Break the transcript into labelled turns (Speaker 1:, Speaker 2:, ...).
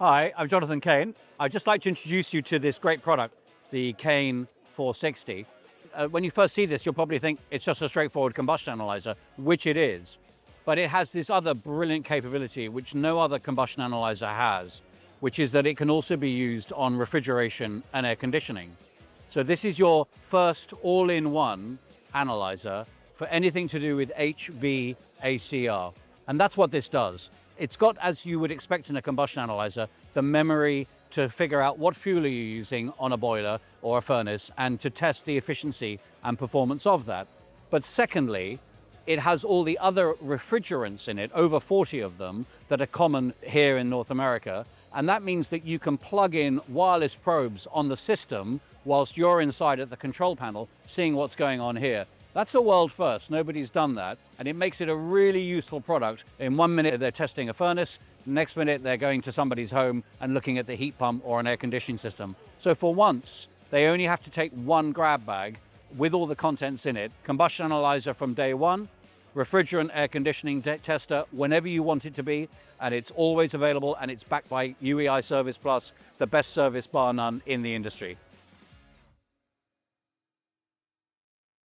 Speaker 1: Hi, I'm Jonathan Kane. I'd just like to introduce you to this great product, the Kane460. When you first see this, you'll probably think it's just a straightforward combustion analyzer, which it is. But it has this other brilliant capability, which no other combustion analyzer has, which is that it can also be used on refrigeration and air conditioning. So this is your first all-in-one analyzer for anything to do with HVACR. And that's what this does. It's got, as you would expect in a combustion analyzer, the memory to figure out what fuel are you using on a boiler or a furnace and to test the efficiency and performance of that. But secondly, it has all the other refrigerants in it, over 40 of them, that are common here in North America. And that means that you can plug in wireless probes on the system whilst you're inside at the control panel, seeing what's going on here. That's a world first, nobody's done that, and it makes it a really useful product. In 1 minute they're testing a furnace, next minute they're going to somebody's home and looking at the heat pump or an air conditioning system. So for once, they only have to take one grab bag with all the contents in it, combustion analyzer from day one, refrigerant air conditioning tester whenever you want it to be, and it's always available, and it's backed by UEi Service Plus, the best service bar none in the industry.